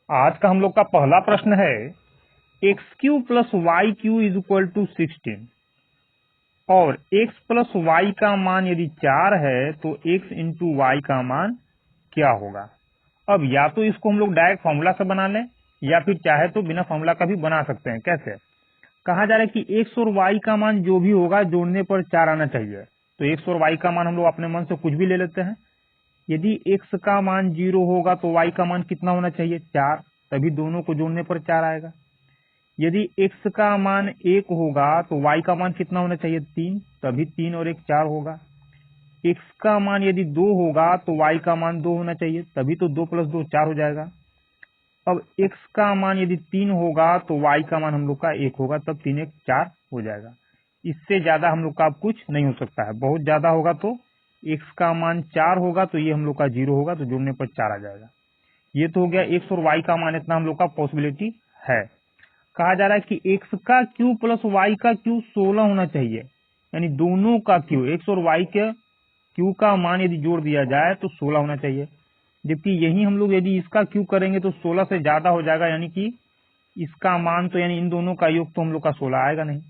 आज का हम लोग का पहला प्रश्न है x q plus y q is equal to 16 और x प्लस वाई का मान यदि 4 है तो x इंटू वाई का मान क्या होगा। अब या तो इसको हम लोग डायरेक्ट फॉर्मूला से बना लें या फिर चाहे तो बिना फॉर्मूला का भी बना सकते हैं। कैसे? कहा जा रहा है कि x और y का मान जो भी होगा जोड़ने पर 4 आना चाहिए। तो x और y का मान हम लोग अपने मन से कुछ भी ले लेते हैं। यदि x का मान 0 होगा तो y का मान कितना होना चाहिए? 4, तभी दोनों को जोड़ने पर 4 आएगा। यदि x का मान 1 होगा तो y का मान कितना होना चाहिए? 3, तभी 3 और 1 4 होगा। x का मान यदि 2 होगा तो y का मान 2 होना चाहिए, तभी तो 2 प्लस 2 4 हो जाएगा। अब x का मान यदि 3 होगा तो y का मान हम लोग का 1 होगा, तब 3 1 4 हो जाएगा। इससे ज्यादा हम लोग का अब कुछ नहीं हो सकता है। बहुत ज्यादा होगा तो x का मान 4 होगा तो ये हम लोग का 0 होगा, तो जोड़ने पर 4 आ जाएगा। ये तो हो गया x और y का मान, इतना हम लोग का पॉसिबिलिटी है। कहा जा रहा है कि x का क्यू प्लस y का क्यू 16 होना चाहिए, यानी दोनों का क्यू x और y के क्यू का मान यदि जोड़ दिया जाए तो 16 होना चाहिए। जबकि यही हम लोग यदि इसका क्यू करेंगे तो 16 से ज्यादा हो जाएगा, यानी कि इसका मान तो यानी इन दोनों का योग तो हम लोग का 16 आएगा नहीं।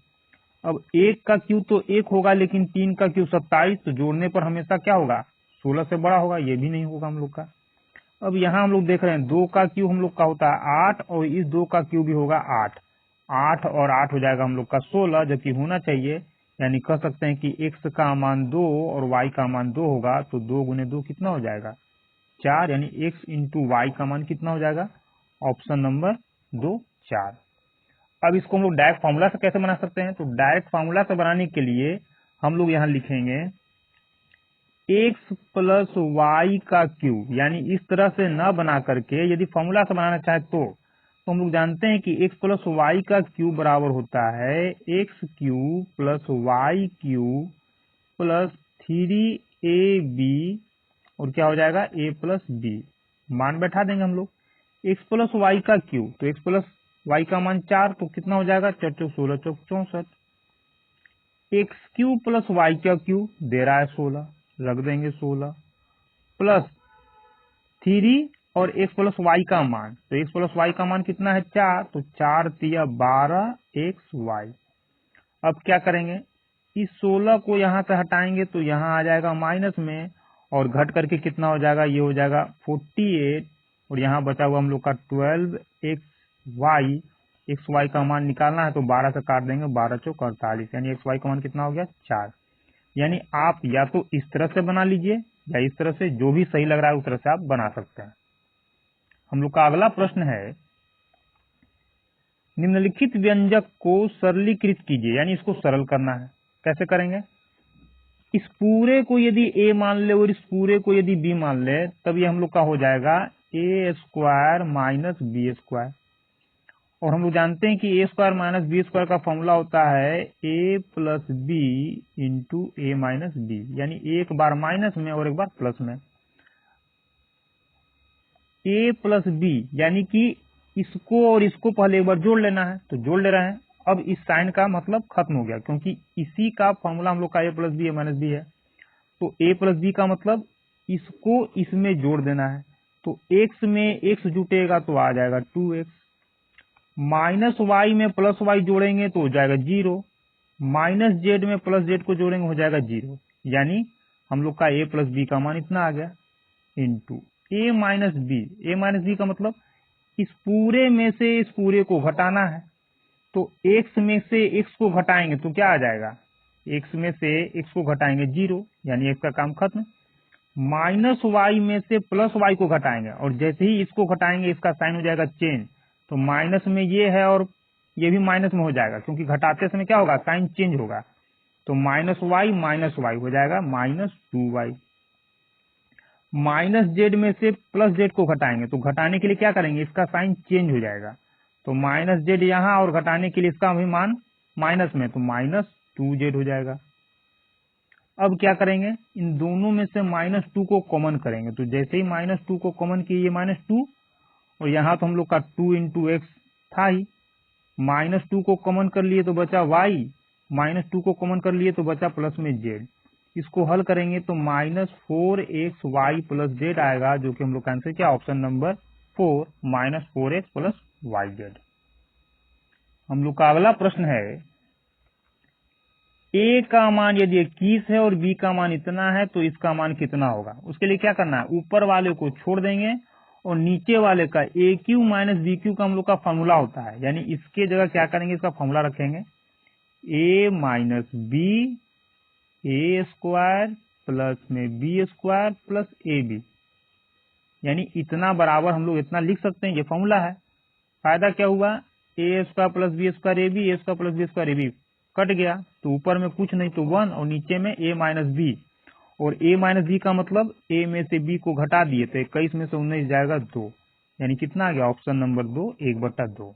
अब 1 का क्यू तो 1 होगा, लेकिन 3 का क्यू 27, तो जोड़ने पर हमेशा क्या होगा? 16 से बड़ा होगा, ये भी नहीं होगा हम लोग का। अब यहाँ हम लोग देख रहे हैं 2 का क्यू हम लोग का होता है 8 और इस 2 का क्यू भी होगा 8। 8 और 8 हो जाएगा हम लोग का 16, जबकि होना चाहिए, यानी कह सकते हैं कि x का मान 2 और y का मान 2 होगा, तो 2 गुने 2 कितना हो जाएगा? 4, यानी x इंटू वाई का मान कितना हो जाएगा? Option number 2 4। अब इसको हम लोग डायरेक्ट फॉर्मूला से कैसे बना सकते हैं? तो डायरेक्ट फॉर्मूला से बनाने के लिए हम लोग यहाँ लिखेंगे x प्लस वाई का क्यूब, यानी इस तरह से न बना करके यदि फॉर्मूला से बनाना चाहे तो हम लोग जानते हैं कि x प्लस वाई का क्यूब बराबर होता है x cube plus y cube plus 3ab और क्या हो जाएगा? a plus b. मान बैठा देंगे हम लोग। x प्लस वाई का क्यूब, तो x प्लस वाई का मान 4, तो कितना हो जाएगा? 4 चौक 16 चौक 64। एक्स क्यूब प्लस वाई का क्यूब दे रहा है 16, रख देंगे 16 प्लस 3 और एक्स प्लस वाई का मान, तो एक्स प्लस वाई का मान कितना है? 4, तो 4 तिया 12 एक्स वाई। अब क्या करेंगे? इस 16 को यहाँ से हटाएंगे तो यहाँ आ जाएगा माइनस में, और घट करके कितना हो जाएगा? ये हो जाएगा 48, और यहाँ बचा हुआ हम लोग का 12 एक्स वाई। एक्स वाई का मान निकालना है तो 12 से काट देंगे, 12 चौक 48, यानी एक्स वाई का मान कितना हो गया? 4। यानी आप या तो इस तरह से बना लीजिए या इस तरह से, जो भी सही लग रहा है उस तरह से आप बना सकते हैं। हम लोग का अगला प्रश्न है निम्नलिखित व्यंजक को सरलीकृत कीजिए, यानी इसको सरल करना है। कैसे करेंगे? इस पूरे को यदि a मान ले और इस पूरे को यदि b मान ले, तब ये हम लोग का हो जाएगा a square minus b square. और हम लोग जानते हैं कि a square minus b square का फॉर्मूला होता है a plus b into a minus b, यानी एक बार माइनस में और एक बार प्लस में। a प्लस बी, यानी कि इसको और इसको पहले एक बार जोड़ लेना है, तो जोड़ ले रहे हैं। अब इस साइन का मतलब खत्म हो गया, क्योंकि इसी का फॉर्मूला हम लोग का a plus b a minus b है। तो a प्लस बी का मतलब इसको इसमें जोड़ देना है, तो x में x जुटेगा तो आ जाएगा 2x, माइनस वाई में प्लस वाई जोड़ेंगे तो हो जाएगा 0, माइनस जेड में प्लस जेड को जोड़ेंगे हो जाएगा 0, यानी हम लोग का a प्लस बी का मान इतना आ गया, into a minus B. A minus b का मतलब इस पूरे में से इस पूरे को घटाना है, तो x में से x को घटाएंगे तो क्या आ जाएगा? x में से x को घटाएंगे 0, यानी x का काम खत्म। माइनस वाई में से प्लस वाई को घटाएंगे, और जैसे ही इसको घटाएंगे इसका साइन हो जाएगा चेंज, तो माइनस में ये है और ये भी माइनस में हो जाएगा, क्योंकि घटाते समय क्या होगा? साइन चेंज होगा। तो माइनस वाई हो जाएगा माइनस 2y। माइनस जेड में से प्लस जेड को घटाएंगे, तो घटाने के लिए क्या करेंगे? इसका साइन चेंज हो जाएगा, तो माइनस जेड यहाँ, और घटाने के लिए इसका भी मान माइनस में, तो माइनस 2z हो जाएगा। अब क्या करेंगे? इन दोनों में से माइनस 2 को कॉमन करेंगे, तो जैसे ही माइनस 2 को कॉमन किए, माइनस 2, और यहाँ तो हम लोग का 2 इंटू एक्स था ही, माइनस 2 को कॉमन कर लिए तो बचा y, माइनस 2 को कॉमन कर लिए तो बचा प्लस में z। इसको हल करेंगे तो minus 4x Y plus Z आएगा, जो कि हम लोग का आंसर क्या? Option number 4 minus 4x plus yz। हम लोग का अगला प्रश्न है, a का मान यदि 21 है और b का मान इतना है तो इसका मान कितना होगा। उसके लिए क्या करना है, ऊपर वाले को छोड़ देंगे और नीचे वाले का ए क्यू माइनस बी क्यू का हम लोग का फॉर्मूला होता है, यानी इसके जगह क्या करेंगे, इसका फॉर्मूला रखेंगे a minus B A square plus में B square plus A B, यानी इतना बराबर हम लोग इतना लिख सकते हैं, ये फॉर्मूला है। फायदा क्या हुआ, A square plus B square A B, A square plus B square A B cut गया, तो ऊपर में कुछ नहीं तो 1 और नीचे में a माइनस बी, और a माइनस बी का मतलब a में से b को घटा दिए तो 21 में से 19 जाएगा 2, यानी कितना आ गया, ऑप्शन नंबर 2 1/2।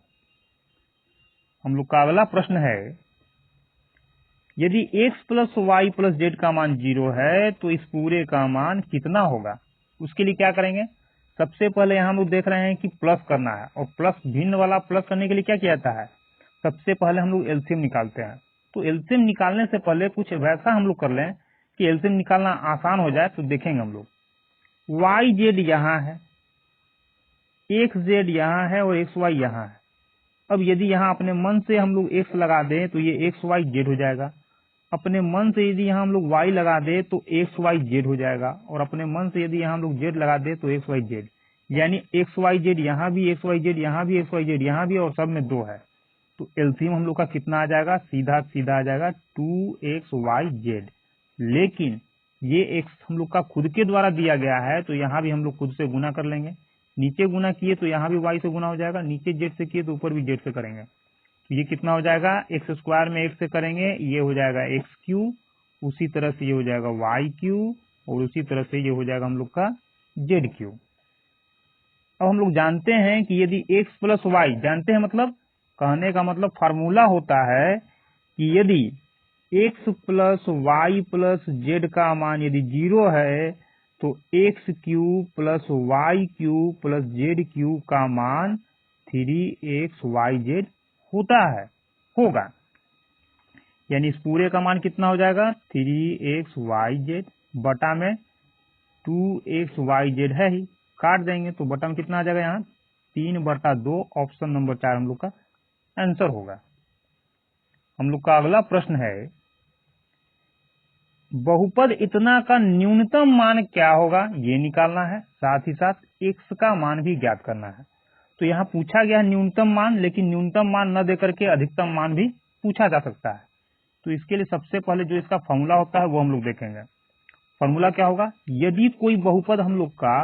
हम लोग का अगला प्रश्न है, यदि x plus y plus z का मान 0 है तो इस पूरे का मान कितना होगा। उसके लिए क्या करेंगे, सबसे पहले यहाँ हम लोग देख रहे हैं कि प्लस करना है, और प्लस भिन्न वाला प्लस करने के लिए क्या किया जाता है, सबसे पहले हम लोग एलसीएम निकालते हैं। तो एलसीएम निकालने से पहले कुछ वैसा हम लोग कर लें कि एलसीएम निकालना आसान हो जाए। तो देखेंगे हम लोग, वाई जेड यहाँ है, एक्स जेड यहाँ है और एक्स वाई यहाँ है। अब यदि यहाँ अपने मन से हम लोग एक्स लगा दें तो ये एक्स वाई जेड हो जाएगा, अपने मन से यदि यहाँ हम लोग वाई लगा दे तो एक्स वाई जेड हो जाएगा, और अपने मन से यदि यहाँ हम लोग जेड लगा दे तो एक्स वाई जेड, यानी एक्स वाई जेड यहाँ भी, एक्स वाई जेड यहाँ भी, एक्स वाई जेड यहाँ भी, और सब में 2 है। तो एलसीएम हम लोग का कितना आ जाएगा, सीधा सीधा आ जाएगा 2xyz। लेकिन ये x हम लोग का खुद के द्वारा दिया गया है, तो यहाँ भी हम लोग खुद से गुना कर लेंगे। नीचे गुना किए तो यहाँ भी y से गुना हो जाएगा, नीचे z से किए तो ऊपर भी z से करेंगे। तो ये कितना हो जाएगा, एक्स स्क्वायर में x से करेंगे ये हो जाएगा एक्स क्यू, उसी तरह से ये हो जाएगा वाई क्यू, और उसी तरह से ये हो जाएगा हम लोग का जेड क्यू। अब हम लोग जानते हैं कि यदि x प्लस वाई, जानते हैं मतलब, कहने का मतलब फार्मूला होता है कि यदि x plus y plus z का मान यदि 0 है तो x cube plus y cube plus z cube का मान 3xyz होता है, होगा। यानी इस पूरे का मान कितना हो जाएगा, 3xyz बटा में 2xyz है ही, काट देंगे तो बटा में कितना आ जाएगा, यहाँ 3/2। ऑप्शन नंबर 4 हम लोग का आंसर होगा। हम लोग का अगला प्रश्न है, बहुपद इतना का न्यूनतम मान क्या होगा, ये निकालना है, साथ ही साथ x का मान भी ज्ञात करना है। तो यहाँ पूछा गया है न्यूनतम मान, लेकिन न्यूनतम मान न देकर के अधिकतम मान भी पूछा जा सकता है। तो इसके लिए सबसे पहले जो इसका फॉर्मूला होता है वो हम लोग देखेंगे। फॉर्मूला क्या होगा, यदि कोई बहुपद हम लोग का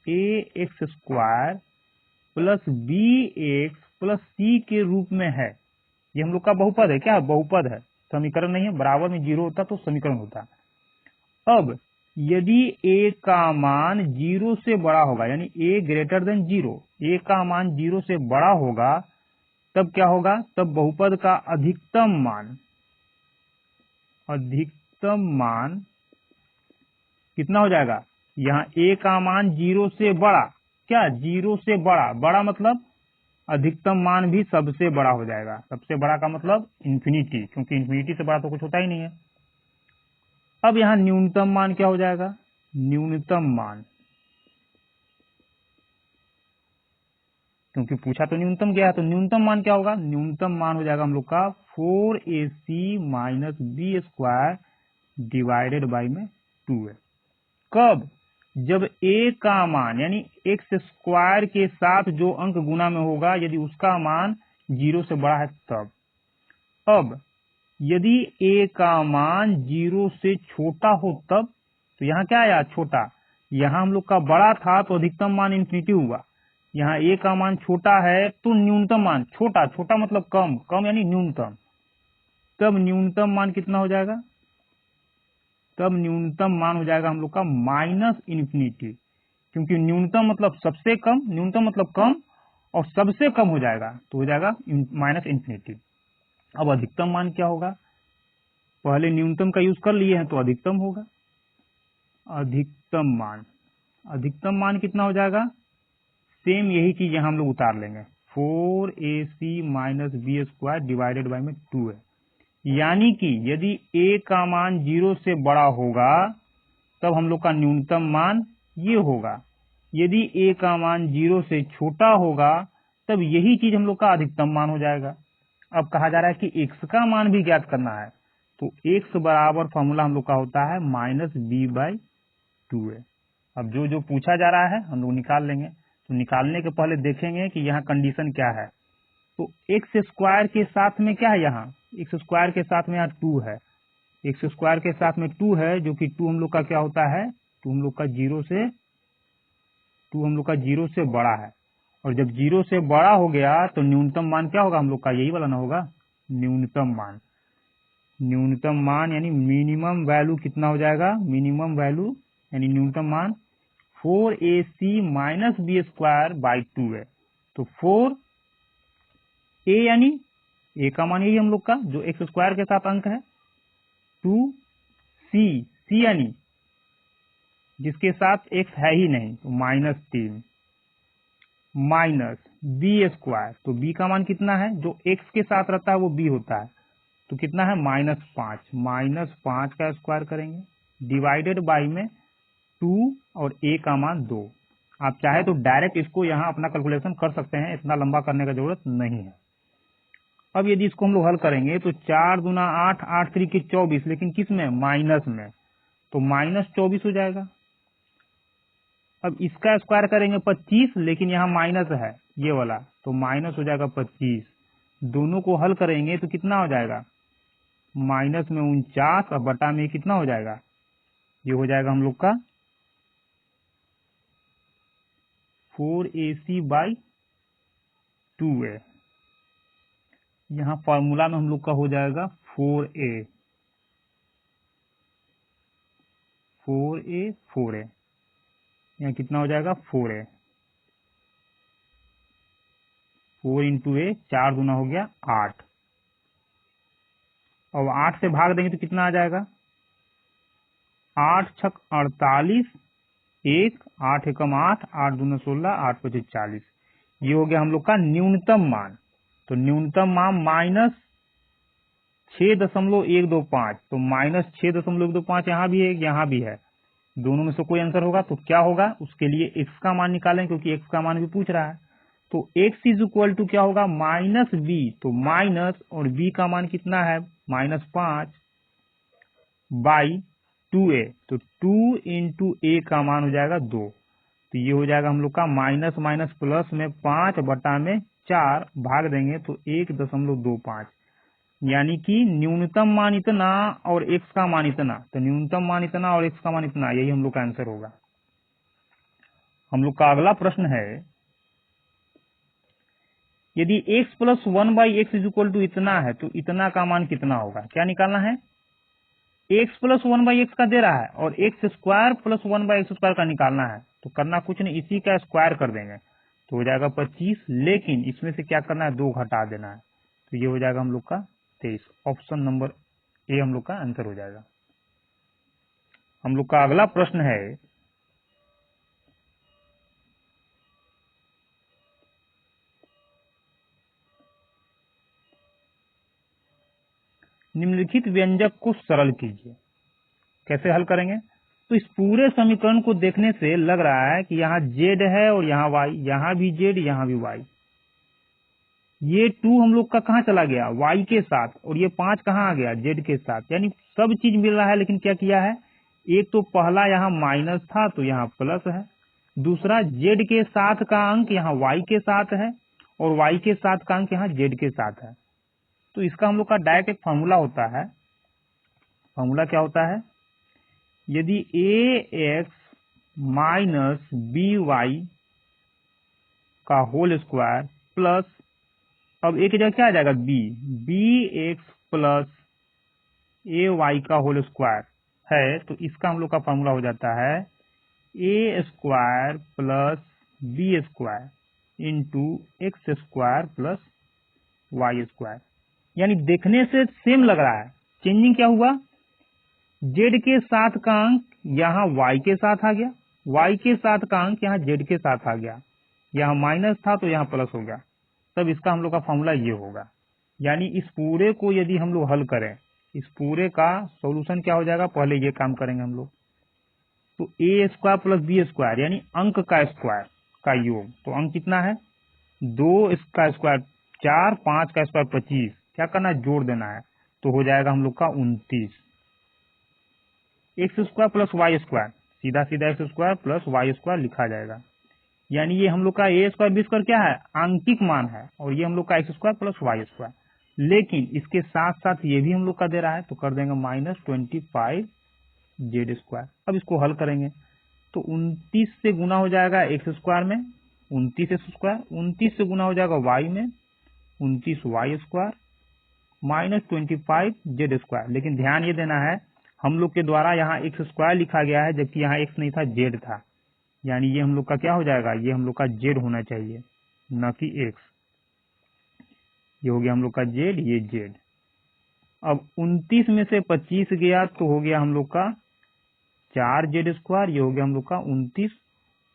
ax square plus bx plus c के रूप में है, ये हम लोग का बहुपद है, क्या है, बहुपद है, समीकरण नहीं है, बराबर में 0 होता तो समीकरण होता। अब यदि a का मान 0 से बड़ा होगा, यानी a ग्रेटर देन 0, a का मान 0 से बड़ा होगा, तब क्या होगा, तब बहुपद का अधिकतम मान कितना हो जाएगा, यहाँ a का मान 0 से बड़ा, क्या 0 से बड़ा, बड़ा मतलब अधिकतम मान भी सबसे बड़ा हो जाएगा। सबसे बड़ा का मतलब इन्फिनिटी, क्योंकि इन्फिनिटी से बड़ा तो कुछ होता ही नहीं है। अब यहाँ न्यूनतम मान क्या हो जाएगा, न्यूनतम मान, क्योंकि पूछा तो न्यूनतम गया है, तो न्यूनतम मान क्या होगा, न्यूनतम मान हो जाएगा हम लोग का 4ac minus b square divided by में 2 है। कब, जब a का मान यानी एक्स स्क्वायर के साथ जो अंक गुना में होगा यदि उसका मान 0 से बड़ा है तब। अब यदि a का मान 0 से छोटा हो तब, तो यहाँ क्या आया, छोटा, यहाँ हम लोग का बड़ा था तो अधिकतम मान इन्फिनिटी हुआ, यहाँ a का मान छोटा है तो न्यूनतम मान छोटा, छोटा मतलब कम, कम यानी न्यूनतम, तब न्यूनतम मान कितना हो जाएगा, तब न्यूनतम मान हो जाएगा हम लोग का माइनस इन्फिनिटी, क्योंकि न्यूनतम मतलब सबसे कम, न्यूनतम मतलब कम, और सबसे कम हो जाएगा तो हो जाएगा माइनस इन्फिनिटी। अब अधिकतम मान क्या होगा, पहले न्यूनतम का यूज कर लिए हैं तो अधिकतम होगा, अधिकतम मान कितना हो जाएगा, सेम यही चीज यहां हम लोग उतार लेंगे, 4ac minus b square divided by में 2 है। यानी कि यदि a का मान 0 से बड़ा होगा तब हम लोग का न्यूनतम मान ये होगा, यदि a का मान 0 से छोटा होगा तब यही चीज हम लोग का अधिकतम मान हो जाएगा। अब कहा जा रहा है कि x का मान भी ज्ञात करना है, तो x बराबर फॉर्मूला हम लोग का होता है -b/2a। अब जो जो पूछा जा रहा है हम लोग निकाल लेंगे। तो निकालने के पहले देखेंगे कि यहाँ कंडीशन क्या है। तो एक्स स्क्वायर के साथ में क्या है, यहाँ एक्स स्क्वायर के साथ में यहाँ 2 है, एक्स स्क्वायर के साथ में 2 है, जो कि 2 हम लोग का क्या होता है, 2 हम लोग का 0 से बड़ा है। और जब 0 से बड़ा हो गया तो न्यूनतम मान क्या होगा हम लोग का, यही वाला ना होगा, न्यूनतम मान। न्यूनतम मान यानी मिनिमम वैल्यू कितना हो जाएगा, मिनिमम वैल्यू यानी न्यूनतम मान 4ac - b² है। तो 4a यानी a का मान यही हम लोग का जो एक्स स्क्वायर के साथ अंक है, 2c यानी जिसके साथ x है ही नहीं तो -3 -b²। तो b का मान कितना है, जो x के साथ रहता है वो b होता है, तो कितना है -5 -5 का स्क्वायर करेंगे डिवाइडेड बाई में 2 और a का मान 2। आप चाहे तो डायरेक्ट इसको यहाँ अपना कैलकुलेशन कर सकते हैं, इतना लंबा करने का जरूरत नहीं है। अब यदि इसको हम लोग हल करेंगे तो 4 दूना 8, 8 3 की 24, लेकिन किस में, माइनस में, तो -24 हो जाएगा। अब इसका स्क्वायर करेंगे 25, लेकिन यहाँ माइनस है ये वाला, तो माइनस हो जाएगा 25। दोनों को हल करेंगे तो कितना हो जाएगा, माइनस में 49 और बटा में कितना हो जाएगा, ये हो जाएगा हम लोग का 4ac/2a। यहाँ फॉर्मूला में हम लोग का हो जाएगा 4a 4a। यहाँ कितना हो जाएगा 4a, 4 इंटू a, 4 दूना हो गया 8, और 8 से भाग देंगे तो कितना आ जाएगा, 8 छक 48, 1 8 एकम 8, 8 दूना 16, 8 पचे 40। ये हो गया हम लोग का न्यूनतम मान। तो न्यूनतम मान -6.125, तो -6.125 यहाँ भी है, यहाँ भी है, दोनों में से कोई आंसर होगा तो क्या होगा, उसके लिए x का मान निकालें, क्योंकि x का मान भी पूछ रहा है। तो x इज इक्वल टू क्या होगा, -b, तो माइनस और b का मान कितना है, -5/2a, तो 2 इंटू a का मान हो जाएगा 2। तो ये हो जाएगा हम लोग का माइनस माइनस प्लस में 5 बटा में 4 भाग देंगे तो 1.25, यानी कि न्यूनतम मान इतना और x का मान इतना, तो न्यूनतम मान इतना और x का मान इतना, यही हम लोग का आंसर होगा। हम लोग का अगला प्रश्न है, यदि x plus 1/x is equal to इतना है तो इतना का मान कितना होगा, क्या निकालना है, x प्लस 1/x का दे रहा है और x स्क्वायर प्लस 1/x² का निकालना है। तो करना कुछ नहीं, इसी का स्क्वायर कर देंगे तो हो जाएगा 25, लेकिन इसमें से क्या करना है, 2 घटा देना है, तो ये हो जाएगा हम लोग का 23। ऑप्शन नंबर ए हम लोग का आंसर हो जाएगा। हम लोग का अगला प्रश्न है, निम्नलिखित व्यंजक को सरल कीजिए। कैसे हल करेंगे, तो इस पूरे समीकरण को देखने से लग रहा है कि यहाँ z है और यहाँ y, यहाँ भी z, यहाँ भी y। ये 2 हम लोग का कहाँ चला गया, y के साथ, और ये 5 कहाँ आ गया, z के साथ, यानी सब चीज मिल रहा है। लेकिन क्या किया है, एक तो पहला यहाँ माइनस था तो यहाँ प्लस है, दूसरा z के साथ का अंक यहाँ y के साथ है और y के साथ का अंक यहाँ z के साथ है। तो इसका हम लोग का डायरेक्ट एक फॉर्मूला होता है। फॉर्मूला क्या होता है, यदि ax माइनस by का होल स्क्वायर प्लस, अब एक जगह क्या आ जाएगा, bx प्लस ay का होल स्क्वायर है, तो इसका हम लोग का फॉर्मूला हो जाता है a square plus b² into x square plus y²। यानी देखने से सेम लग रहा है, चेंजिंग क्या हुआ, z के साथ का अंक यहाँ y के साथ आ गया, y के साथ का अंक यहाँ z के साथ आ गया, यहाँ माइनस था तो यहाँ प्लस हो गया, तब इसका हम लोग का फॉर्मूला ये होगा। यानी इस पूरे को यदि हम लोग हल करें, इस पूरे का सॉल्यूशन क्या हो जाएगा, पहले ये काम करेंगे हम लोग। तो ए स्क्वायर प्लस बी स्क्वायर यानी अंक का स्क्वायर का योग। तो अंक कितना है 2 का स्क्वायर 4, 5 का स्क्वायर 25। क्या करना है जोड़ देना है, तो हो जाएगा हम लोग का 29। X square plus y square, सीधा सीधा x square plus y square लिखा जाएगा। यानी ये हम लोग का ए स्क्वायर बी स्क्वायर क्या है आंकिक मान है, और ये हम लोग का x square plus y square. लेकिन इसके साथ साथ ये भी हम लोग का दे रहा है, तो कर देंगे -25 जेड स्क्वायर। अब इसको हल करेंगे तो 29 से गुना हो जाएगा एक्स स्क्वायर में 29 एक्स स्क्वायर, 29 से गुना हो जाएगा वाई में 29 वाई स्क्वायर -25 जेड स्क्वायर। लेकिन ध्यान ये देना है हम लोग के द्वारा यहाँ एक्स स्क्वायर लिखा गया है, जबकि यहाँ एक्स नहीं था जेड था। यानी ये हम लोग का क्या हो जाएगा, ये हम लोग का जेड होना चाहिए न कि एक्स। ये हो गया हम लोग का जेड, ये जेड। अब 29 में से 25 गया तो हो गया हम लोग का 4 जेड स्क्वायर, ये हो गया हम लोग का 29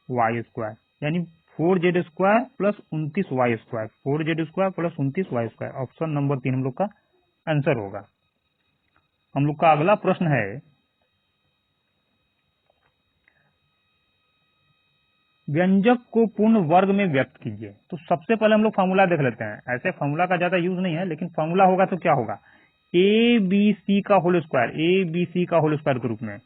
वाई स्क्वायर। यानी 4 z square plus 29 y square, 4 z square plus 29 y square. Option number 3 हम लोग का आंसर होगा। हम लोग का अगला प्रश्न है व्यंजक को पूर्ण वर्ग में व्यक्त कीजिए। तो सबसे पहले हम लोग फॉर्मूला देख लेते हैं। ऐसे फॉर्मूला का ज्यादा यूज नहीं है, लेकिन फॉर्मूला होगा तो क्या होगा ए बी सी का whole square, A B C का होल स्क्वायर के रूप में।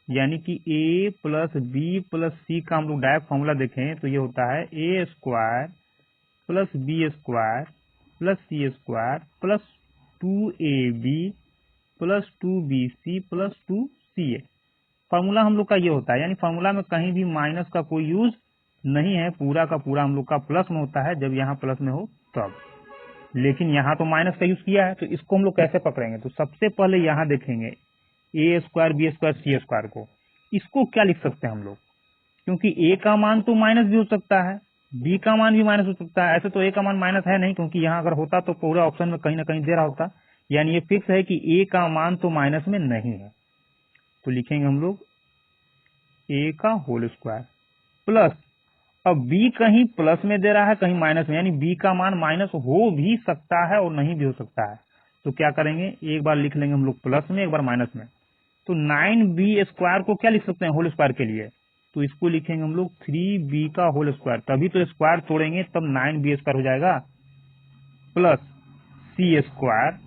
यानी कि A plus B plus C का हम लोग डायरेक्ट फॉर्मूला देखें तो ये होता है A square plus B square plus C square plus 2ab plus 2bc plus 2ca। Formula हम लोग का ये होता है, यानी फॉर्मूला में कहीं भी माइनस का कोई यूज नहीं है, पूरा का पूरा हम लोग का प्लस में होता है जब यहाँ प्लस में हो तब। लेकिन यहाँ तो माइनस का यूज किया है, तो इसको हम लोग कैसे पकड़ेंगे। तो सबसे पहले यहाँ देखेंगे ए स्क्वायर बी स्क्वायर सी स्क्वायर को। इसको क्या लिख सकते हैं हम लोग, क्योंकि ए का मान तो माइनस भी हो सकता है, बी का मान भी माइनस हो सकता है। ऐसे तो ए का मान माइनस है नहीं, क्योंकि यहाँ अगर होता तो पूरा ऑप्शन में कहीं ना कहीं दे रहा होता। यानी ये फिक्स है कि ए का मान तो माइनस में नहीं है। तो लिखेंगे हम लोग ए का होल स्क्वायर प्लस, अब बी कहीं प्लस में दे रहा है कहीं माइनस में, यानी बी का मान माइनस हो भी सकता है और नहीं भी हो सकता है। तो क्या करेंगे एक बार लिख लेंगे हम लोग प्लस में, एक बार माइनस में। तो 9b स्क्वायर को क्या लिख सकते हैं होल स्क्वायर के लिए, तो इसको लिखेंगे हम लोग 3b का होल स्क्वायर। तभी तो स्क्वायर तोड़ेंगे तब 9b स्क्वायर हो जाएगा प्लस सी स्क्वायर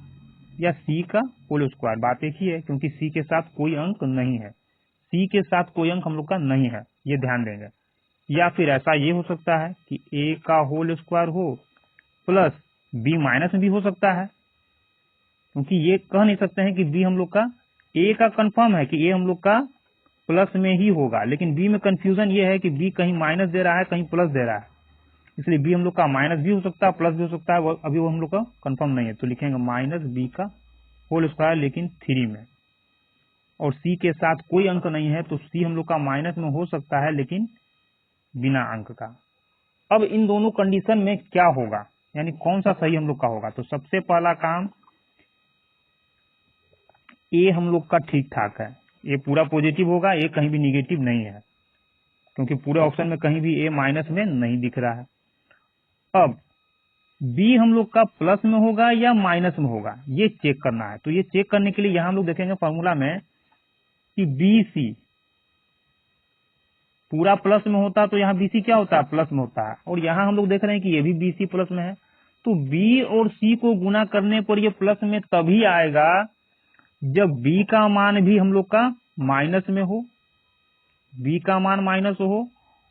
या सी का होल स्क्वायर। बात एक ही है, क्योंकि सी के साथ कोई अंक नहीं है, सी के साथ कोई अंक हम लोग का नहीं है, ये ध्यान देंगे। या फिर ऐसा ये हो सकता है कि ए का होल स्क्वायर हो प्लस बी माइनस में भी हो सकता है, क्योंकि ये कह नहीं सकते हैं कि बी हम लोग का, ए का कंफर्म है कि ए हम लोग का प्लस में ही होगा, लेकिन बी में कंफ्यूजन ये है कि बी कहीं माइनस दे रहा है कहीं प्लस दे रहा है। इसलिए बी हम लोग का माइनस भी हो सकता है प्लस भी हो सकता है, अभी वो हम लोग का कंफर्म नहीं है। तो लिखेंगे माइनस बी का होल स्क्वायर लेकिन 3 में, और सी के साथ कोई अंक नहीं है, तो सी हम लोग का माइनस में हो सकता है लेकिन बिना अंक का। अब इन दोनों कंडीशन में क्या होगा, यानी कौन सा सही हम लोग का होगा। तो सबसे पहला काम ए हम लोग का ठीक ठाक है, ए पूरा पॉजिटिव होगा, ए कहीं भी निगेटिव नहीं है, क्योंकि पूरे ऑप्शन में कहीं भी ए माइनस में नहीं दिख रहा है। अब बी हम लोग का प्लस में होगा या माइनस में होगा, ये चेक करना है। तो ये चेक करने के लिए यहां हम लोग देखेंगे फॉर्मूला में कि बी सी पूरा प्लस में होता तो यहाँ बीसी क्या होता है प्लस में होता है, और यहाँ हम लोग देख रहे हैं कि ये भी बीसी प्लस में है। तो बी और सी को गुना करने पर ये प्लस में तभी आएगा जब बी का मान भी हम लोग का माइनस में हो, बी का मान माइनस हो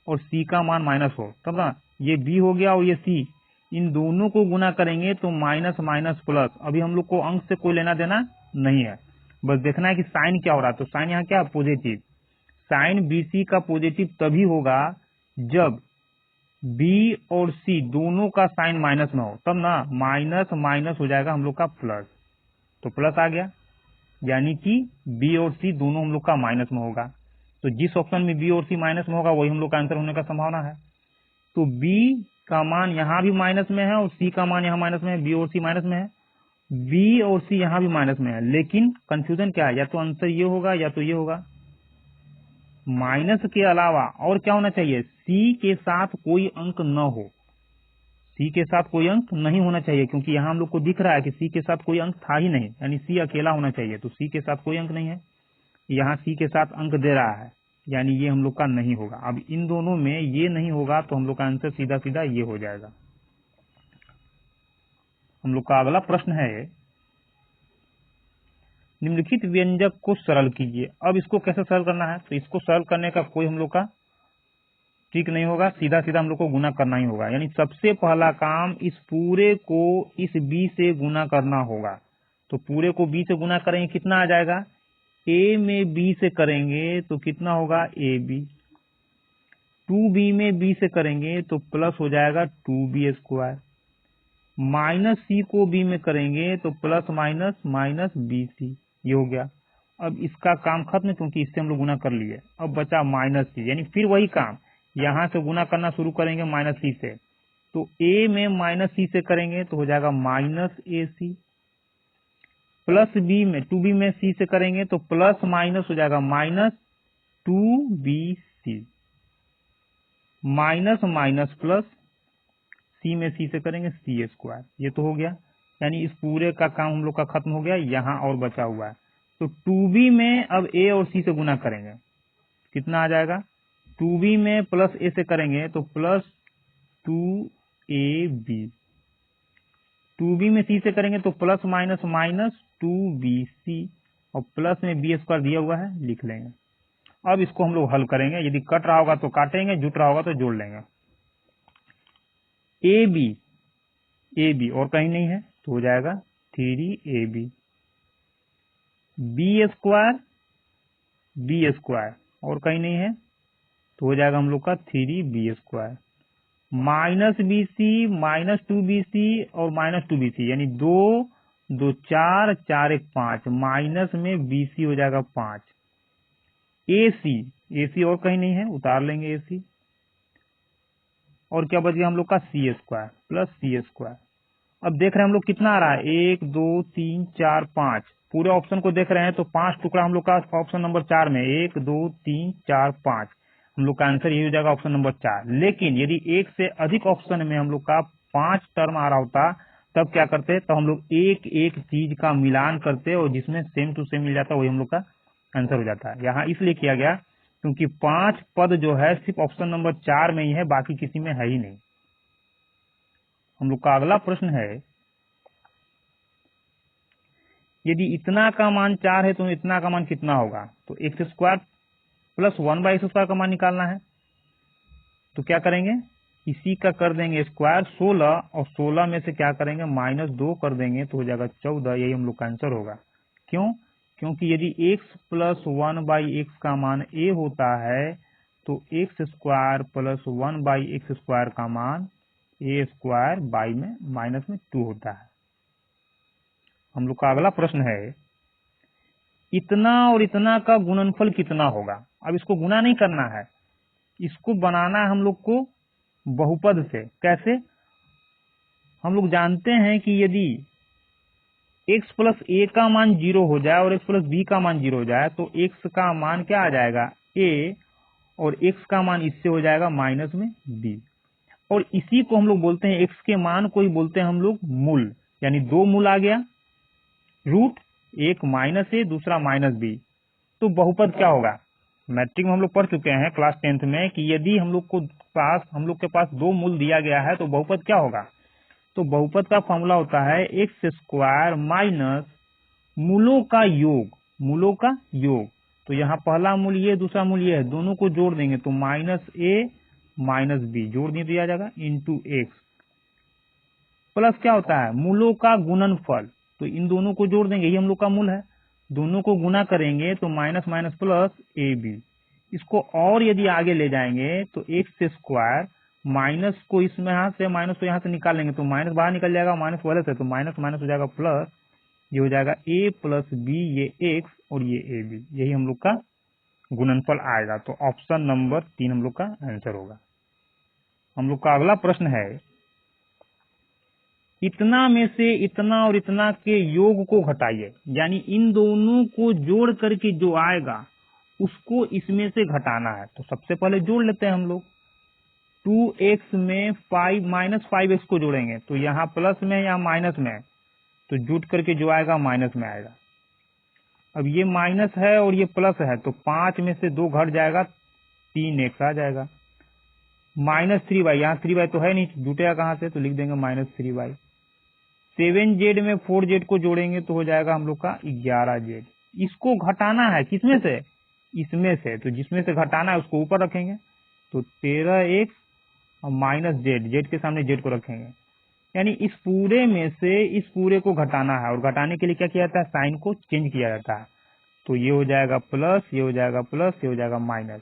और सी का मान माइनस हो, तब ना ये बी हो गया और ये सी, इन दोनों को गुना करेंगे तो माइनस माइनस प्लस। अभी हम लोग को अंक से कोई लेना देना नहीं है, बस देखना है कि साइन क्या हो रहा है। तो साइन यहाँ क्या पॉजिटिव, साइन बीसी का पॉजिटिव तभी होगा जब बी और सी दोनों का साइन माइनस में हो, तब ना माइनस माइनस हो जाएगा हम लोग का प्लस। तो प्लस आ गया, यानी कि बी और सी दोनों हम लोग का माइनस में होगा। तो जिस ऑप्शन में बी और सी माइनस में होगा वही हम लोग का आंसर होने का संभावना है। तो बी का मान यहाँ भी माइनस में है और सी का मान यहाँ माइनस में है, बी और सी माइनस में है, बी और सी यहाँ भी माइनस में है। लेकिन कंफ्यूजन क्या है, या तो आंसर ये होगा या तो ये होगा। माइनस के अलावा और क्या होना चाहिए, सी के साथ कोई अंक न हो, सी के साथ कोई अंक नहीं होना चाहिए, क्योंकि यहाँ हम लोग को दिख रहा है कि सी के साथ कोई अंक था ही नहीं, यानी सी अकेला होना चाहिए। तो सी के साथ कोई अंक नहीं है, यहाँ सी के साथ अंक दे रहा है, यानी ये हम लोग का नहीं होगा। अब इन दोनों में ये नहीं होगा तो हम लोग का आंसर सीधा सीधा ये हो जाएगा। हम लोग का अगला प्रश्न है, निम्नलिखित व्यंजक को सरल कीजिए। अब इसको कैसे सरल करना है, तो इसको सरल करने का कोई हम लोग का ट्रिक नहीं होगा, सीधा सीधा हम लोग को गुना करना ही होगा। यानी सबसे पहला काम इस पूरे को इस b से गुना करना होगा। तो पूरे को b से गुना करेंगे, कितना आ जाएगा, a में b से करेंगे तो कितना होगा, ab। 2b में b से करेंगे तो प्लस हो जाएगा 2b स्क्वायर। माइनस c को b में करेंगे तो प्लस माइनस माइनस bc, ये हो गया। अब इसका काम खत्म, क्योंकि इससे हम लोग गुना कर लिए। अब बचा माइनस c, यानी फिर वही काम, यहां से गुना करना शुरू करेंगे माइनस c से। तो a में माइनस c से करेंगे तो हो जाएगा माइनस ac, प्लस b में 2b में c से करेंगे तो प्लस माइनस हो जाएगा minus 2bc, minus minus plus, c में c से करेंगे c स्क्वायर, ये तो हो गया। यानी इस पूरे का काम हम लोग का खत्म हो गया, यहाँ और बचा हुआ है। तो 2b में अब a और c से गुना करेंगे, कितना आ जाएगा, 2b में प्लस a से करेंगे तो प्लस 2ab, 2b में c से करेंगे तो प्लस माइनस माइनस 2bc, और प्लस में b स्क्वायर दिया हुआ है, लिख लेंगे। अब इसको हम लोग हल करेंगे, यदि कट रहा होगा तो काटेंगे, जुट रहा होगा तो जोड़ लेंगे। ab और कहीं नहीं है तो हो जाएगा 3ab, b स्क्वायर और कहीं नहीं है तो हो जाएगा हम लोग का 3b square, minus bc minus 2bc और माइनस 2bc, यानी 2 2 4 4 1 5, माइनस में bc हो जाएगा 5, ac और कहीं नहीं है, उतार लेंगे ac, और क्या बच गया हम लोग का c square plus c square. अब देख रहे हैं हम लोग कितना आ रहा है, 1 2 3 4 5, पूरे ऑप्शन को देख रहे हैं तो 5 टुकड़ा हम लोग का ऑप्शन नंबर 4 में, 1 2 3 4 5, हम लोग का आंसर यही हो जाएगा ऑप्शन नंबर 4। लेकिन यदि एक से अधिक ऑप्शन में हम लोग का 5 टर्म आ रहा होता तब क्या करते, तो हम लोग एक एक चीज का मिलान करते और जिसमें सेम टू सेम मिल जाता वही हम लोग का आंसर हो जाता है। यहाँ इसलिए किया गया क्योंकि 5 पद जो है सिर्फ ऑप्शन नंबर 4 में ही है, बाकी किसी में है ही नहीं। हम लोग का अगला प्रश्न है, यदि इतना का मान 4 है तो इतना का मान कितना होगा, तो x square plus 1/x square का मान निकालना है। तो क्या करेंगे, इसी का कर देंगे स्क्वायर 16, और 16 में से क्या करेंगे माइनस 2 कर देंगे तो हो जाएगा 14, यही हम लोग का आंसर होगा। क्यों, क्योंकि यदि x प्लस 1/x का मान a होता है तो x square plus 1/x square का मान a स्क्वायर बाई में माइनस में 2 होता है। हम लोग का अगला प्रश्न है, इतना और इतना का गुणनफल कितना होगा। अब इसको गुना नहीं करना है, इसको बनाना है हम लोग को बहुपद से। कैसे, हम लोग जानते हैं कि यदि x प्लस a का मान 0 हो जाए और x प्लस b का मान 0 हो जाए तो x का मान क्या आ जाएगा a, और x का मान इससे हो जाएगा माइनस में b, और इसी को हम लोग बोलते हैं, x के मान को ही बोलते हैं हम लोग मूल। यानी 2 मूल आ गया, रूट, एक माइनस a दूसरा माइनस b, तो बहुपद क्या होगा। मैट्रिक में हम लोग पढ़ चुके हैं क्लास 10th में कि यदि हम लोग के पास 2 मूल दिया गया है तो बहुपद क्या होगा। तो बहुपद का फॉर्मूला होता है एक्स स्क्वायर माइनस मूलों का योग, मूलों का योग। तो यहाँ पहला मूल ये, दूसरा मूल ये है, दोनों को जोड़ देंगे तो माइनस a माइनस b जोड़ दिया जाएगा इंटू एक्स, प्लस क्या होता है मूलों का गुणनफल, तो इन दोनों को जोड़ देंगे, ये हम लोग का मूल है, दोनों को गुना करेंगे तो माइनस माइनस प्लस ab। इसको और यदि आगे ले जाएंगे तो एक्स स्क्वायर, माइनस को इसमें यहाँ से, माइनस को यहाँ से निकाल लेंगे तो माइनस बाहर निकल जाएगा, माइनस पहले से, तो माइनस माइनस हो जाएगा प्लस, ये हो जाएगा a प्लस b, ये x और ये ab, यही हम लोग का गुणनफल आएगा। तो ऑप्शन नंबर 3 हम लोग का आंसर होगा। हम लोग का अगला प्रश्न है, इतना में से इतना और इतना के योग को घटाइए, यानी इन दोनों को जोड़ करके जो आएगा उसको इसमें से घटाना है। तो सबसे पहले जोड़ लेते हैं हम लोग, 2x में 5 माइनस 5x को जोड़ेंगे तो यहाँ प्लस में या माइनस में, तो जुट करके जो आएगा माइनस में आएगा। अब ये माइनस है और ये प्लस है, तो 5 में से 2 घट जाएगा, 3x आ जाएगा। -3y, यहाँ 3y तो है नहीं, जुटेगा कहाँ से, तो लिख देंगे -3y। 7z में 4z को जोड़ेंगे तो हो जाएगा हम लोग का 11z। इसको घटाना है किसमें से, इसमें से, तो जिसमें से घटाना है उसको ऊपर रखेंगे, तो 13x और -z, z के सामने z को रखेंगे, यानी इस पूरे में से इस पूरे को घटाना है, और घटाने के लिए क्या किया जाता है, साइन को चेंज किया जाता है। तो ये हो जाएगा प्लस, ये हो जाएगा प्लस, ये हो जाएगा माइनस।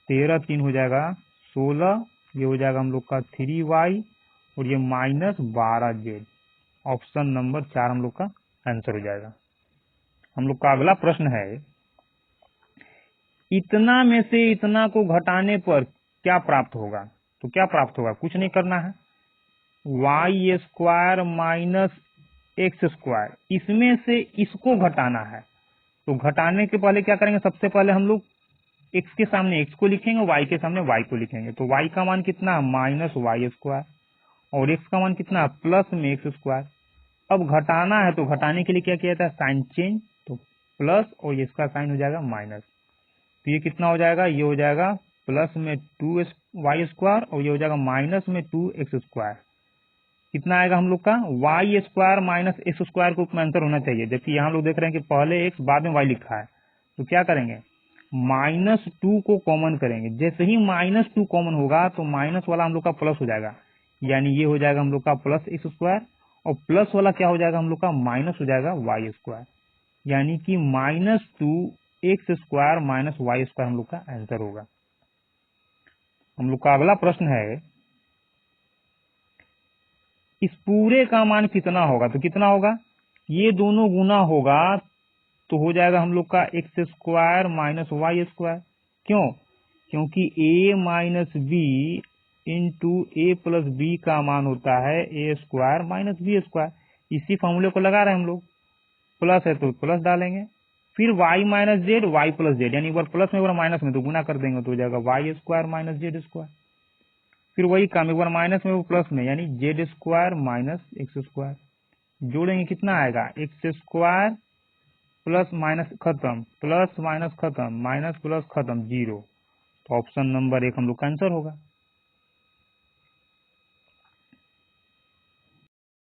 13 3 हो जाएगा 16, ये हो जाएगा हम लोग का 3y, और ये -12z। ऑप्शन नंबर 4 हम लोग का आंसर हो जाएगा। हम लोग का अगला प्रश्न है, इतना में से इतना को घटाने पर क्या प्राप्त होगा। तो क्या प्राप्त होगा, कुछ नहीं करना है, y² माइनस x², इसमें से इसको घटाना है। तो घटाने के पहले क्या करेंगे, सबसे पहले हम लोग x के सामने x को लिखेंगे, y के सामने y को लिखेंगे। तो y का मान कितना, -y², और x का मान कितना, प्लस में x²। अब घटाना है, तो घटाने के लिए क्या किया जाता है, साइन चेंज, तो प्लस और इसका साइन हो जाएगा माइनस। तो ये कितना हो जाएगा, ये हो जाएगा प्लस में 2y², और ये हो जाएगा माइनस में 2x²। कितना आएगा हम लोग का, y² माइनस x² के ऊपर आंसर होना चाहिए, जबकि यहाँ लोग देख रहे हैं कि पहले x बाद में y लिखा है। तो क्या करेंगे, -2 को कॉमन करेंगे। जैसे ही -2 कॉमन होगा तो माइनस वाला हम लोग का प्लस हो जाएगा, यानी ये हो जाएगा हम लोग का प्लस x², और प्लस वाला क्या हो जाएगा हम लोग का, माइनस हो जाएगा y², यानी कि -2x² माइनस y² हम लोग का आंसर होगा। हम लोग का अगला प्रश्न है, इस पूरे का मान कितना होगा। तो कितना होगा, ये दोनों गुना होगा तो हो जाएगा हम लोग का x² माइनस y²। क्यों, क्योंकि a minus B into a plus B का मान होता है a² माइनस b²। इसी फॉर्मूले को लगा रहे हैं हम लोग, प्लस है तो प्लस डालेंगे, फिर y minus Z, y plus Z, यानी एक बार प्लस में एक बार माइनस में, तो गुना कर देंगे तो हो जाएगा y² माइनस z²। फिर वही काम, एक बार माइनस में वो प्लस में, यानी z² माइनस x²। जोड़ेंगे कितना आएगा, x² प्लस माइनस खत्म, प्लस माइनस खत्म, माइनस प्लस खत्म, 0। तो ऑप्शन नंबर 1 हम लोग का आंसर होगा।